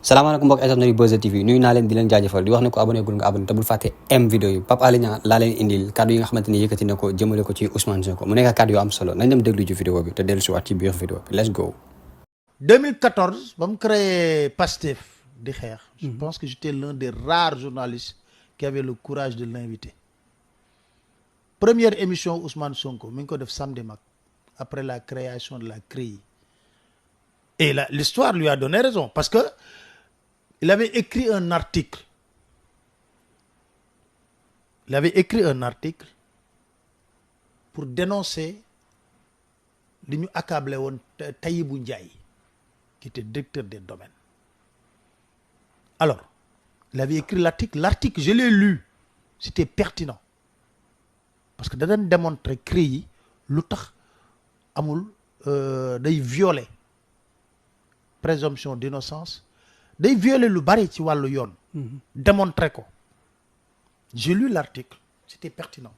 salaamaaleykum mbokk internet yu Buzz TV nuyu naa leen di leen jaajëfal di wax ne ko abonné gul nga abonné te bul fàtte m vidéo yi Pape Alé Niang laa leen indil kaddu yi nga xamante ni yëkkati na ko jëmale ko ci Ousmane Sonko mu nekk kaddu yu am solo nañ dem déglu ci vidéo bi te dellu si waat ci biir vidéo bi let's go. 2014 ba mu créé Pastef di xeex. je pense que j'étais l'un des rares journalistes qui avait le courage de l'inviter. Première émission Ousmane Sonko mi ngi ko def samedi mag après la création de la CREI. Et l'histoire lui a donné raison parce que il avait écrit un article. Il avait écrit un article pour dénoncer li ñu accablé woon Tahibou Ndiaye qui était directeur des domaines. Alors, il avait écrit l'article, je l'ai lu, c'était pertinent. Parce que da doon démontrer CREI lu tax amul day violer présomption d'innocence day violer lu bari ci wàllu yoon. Démontrer ko. J'ai lu l'article, c'était pertinent.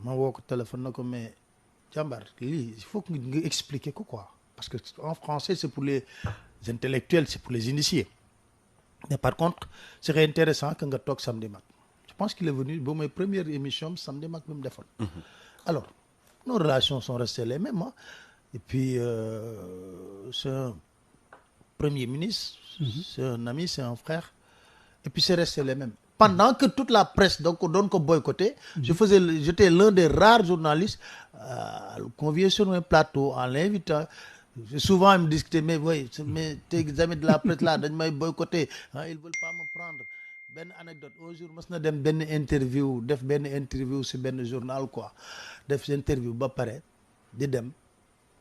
ma woo ko téléphone na ko mais jàmbar lii il faut que nga expliquer ko quoi parce que en français c'est pour les intellectuels, c'est pour les initiés. Mais par contre c'est intéressant que nga toog samedi mag. Je pense qu'il est venu ba mooy première émission samedi mag bi mu defoon. Alors nos relations sont restées les mêmes, hein? Et puis c'est un premier ministre, c'est un ami, c'est un frère, et puis c'est resté les mêmes. Pendant que toute la presse donc doon ko boycotter, j'étais l'un des rares journalistes à le convier sur un plateau en l'invitant. Souvent ils me disent mais oui, mais tes amis de la presse là dañ may boycotter, hein, ils veulent pas me prendre. Benn anecdote un jour mas na dem benn interview def benn interview si benn journal quoi, def interview ba pare di dem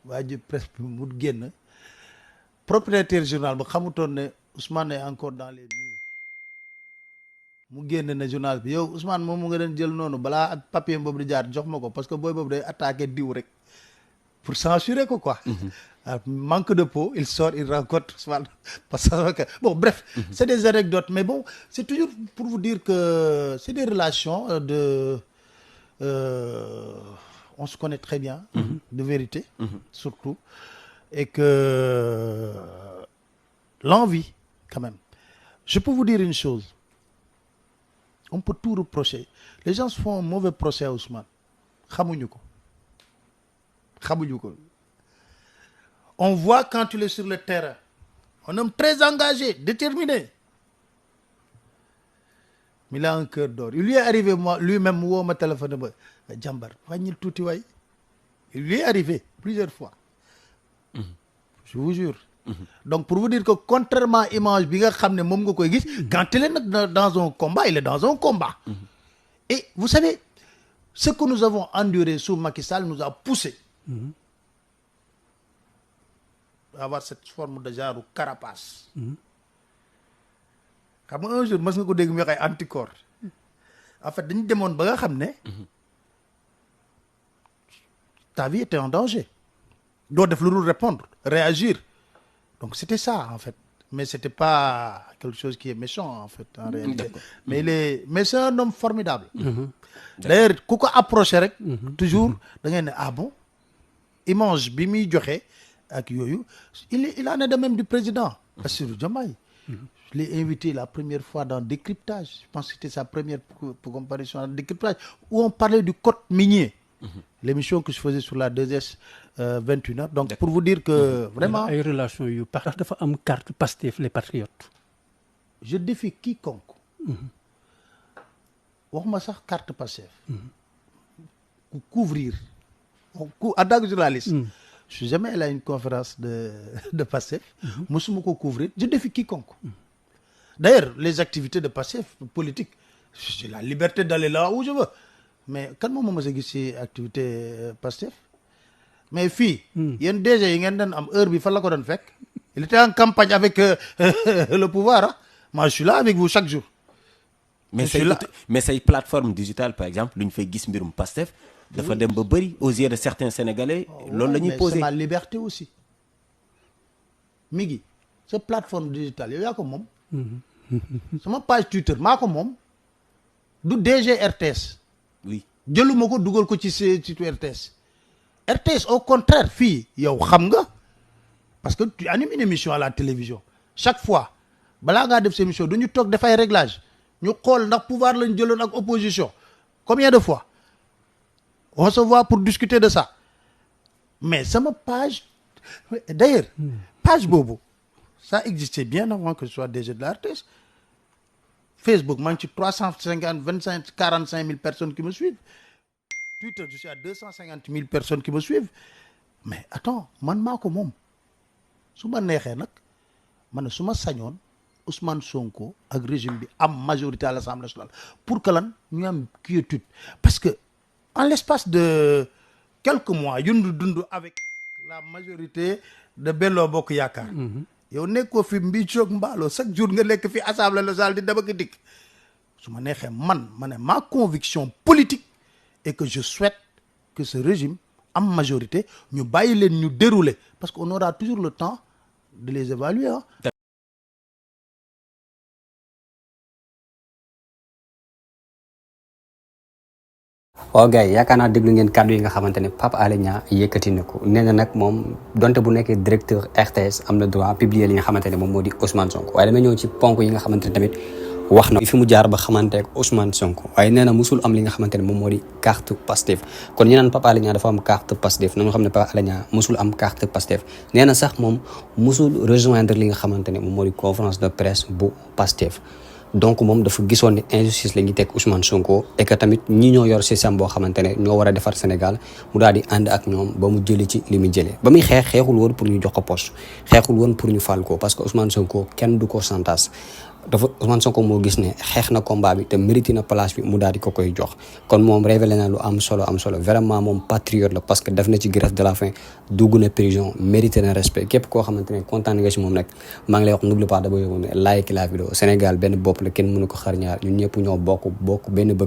waa ji presse bi mu génn propriétaire journal ba xamutoon ne Ousmane est encore dans les murs mu génn ne journal bi yow Ousmane moom mu nga doon jël noonu balaa ak papier boobu di jaar jox ma ko parce que booy boobu day attaqué diw rek pour censurer ko quoi. Manque de peau, il sort, il rencontre Ousmane. Bon, bref, c'est des anecdotes, mais bon, c'est toujours pour vous dire que c'est des relations on se connaît très bien, de vérité, surtout, et que l'envie, quand même. Je peux vous dire une chose, on peut tout reprocher. Les gens se font un mauvais procès à Ousmane. Xamuñu ko. On voit quand il est sur le terrain, un homme très engagé, déterminé. Mais il a un cœur d'or. Il lui est arrivé, moi, lui-même, woo ma téléphone ba jàmbar wàññil tuuti waay. Il lui est arrivé plusieurs fois. Je vous jure. Donc pour vous dire que contrairement image bi nga xam ne moom nga koy gis, quand il est dans un combat, il est dans un combat. Et vous savez, ce que nous avons enduré sous Macky Sall nous a poussé avoir cette forme de genre carapace. Xam nga un jour mas nga ko dégg mu wax ay anticorps. En fait dañu demoon ba nga xam ne ta vie était en danger. doo def lu dul répondre, réagir. Donc c'était ça en fait. Mais c'était pas quelque chose qui est méchant en fait en réalité. Mais c'est un homme formidable. D'ailleurs ku ko approché rek toujours da ngay ne ah bon image bi muy joxe ak yooyu il en est de même du président Bassirou Diomaye. Je l'ai invité la première fois dans Décryptage. Je pense que c'était sa première comparution dans Décryptage où on parlait du code minier. L'émission que je faisais sur la 2S 21h. Donc pour vous dire que vraiment ay relation yu parce que dafa am carte Pastef les patriotes. Je défie quiconque. waxuma sax carte Pastef. Couvrir en tant que journaliste. Je suis jamais allé à une conférence de Pastef. Mosuma ko couvrir. Je défie quiconque. D'ailleurs les activités de Pastef politique, j'ai la liberté d'aller là où je veux. Mais kan moom moo mës a gis ci activité Pastef. Mais fii yéen DG yi ngeen doon am heure bi fan la ko doon fekk. Il était en campagne avec le pouvoir, hein. Moi je suis là avec vous chaque jour. mais say plateforme digitale par exemple lu ñu fay gis mbirum Pastef dafa dem ba bëri aux yeux de certains Sénégalais. loolu la ñuy posé mais c'est ma liberté aussi. mi ngi sa plateforme digitale yow yaa ko moom. sama page Twitter maa ko moom. du DG RTS. oui jëluma ko dugal ko ci site RTS. RTS au contraire fii yow xam nga parce que tu animes une émission à la télévision chaque fois balaa ngaa def sa émission dañu toog dafay réglage ñu xool ndax pouvoir lañ jëloon ak opposition combien de fois on se voit pour discuter de ça mais sama page d'ailleurs page boobu ça existait bien avant que je sois DG de la RTS Facebook maa ngi ci 45 000 personnes qui me suivent Twitter je suis à 250 000 personnes qui me suivent mais attends man maa ko moom su ma neexee nag man su ma sañoon Ousmane Sonko ak régime bi am majorité à l'Assemblée nationale pour que lan ñu am quiétude parce que en l'espace de quelques mois yundu dund avec la majorité de Benno Bokk Yaakaar yow nekkoo fi mbii coog mbaaloo chaque jour nga nekk fi Assemblée nationale di dama ki dikk su ma neexee ma ne ma conviction politique est que je souhaite que ce régime am majorité ñu bàyyi leen ñu dérouler parce qu'on aura toujours le temps de les évaluer waaw gars yi yaakaar naa déglu ngeen kàddu yi nga xamante ne Pape Alé Niang yëkkati na ko nee na nag moom donte bu nekkee directeur RTS am na droit publier li nga xamante ne moom moo di Ousmane Sonko waaye dama ñëw ci ponk yi nga xamante ne tamit wax na fi mu jaar ba xamante ak Ousmane Sonko waaye nee na musul am li nga xamante ne moom moo di carte Pastef kon ñu naan Pape Alé Niang dafa am carte Pastef na nga xam ne Pape Alé Niang musul am carte Pastef nee na sax moom musul rejoindre li nga xamante ne moom moo di conférence de presse bu Pastef donc moom dafa gisoon ne injustice la ñuy teg Ousmane Sonko et que tamit ñi ñoo yor système boo xamante ne ñoo war a defar Sénégal mu daal di ànd ak ñoom ba mu jëlee ci li mu jëlee ba muy xeexul woon pour ñu jox ko poste xeexul woon pour ñu fal ko parce que Ousmane Sonko kenn du ko santas dafa Ousmane Sonko moo gis ne xeex na combat bi te mérité na place bi mu daal di ko koy jox kon moom révélé na lu am solo vraiment moom patriote la parce que def na ci grève de la faim dugg na prison mérité na respect képp koo xamante ne kontaan nga si moom nag maa ngi lay wax n'oublie pas d'abonner like la vidéo Sénégal benn bopp la kenn mënu ko xar ñaar ñun ñëpp ñoo bokk benn bëgg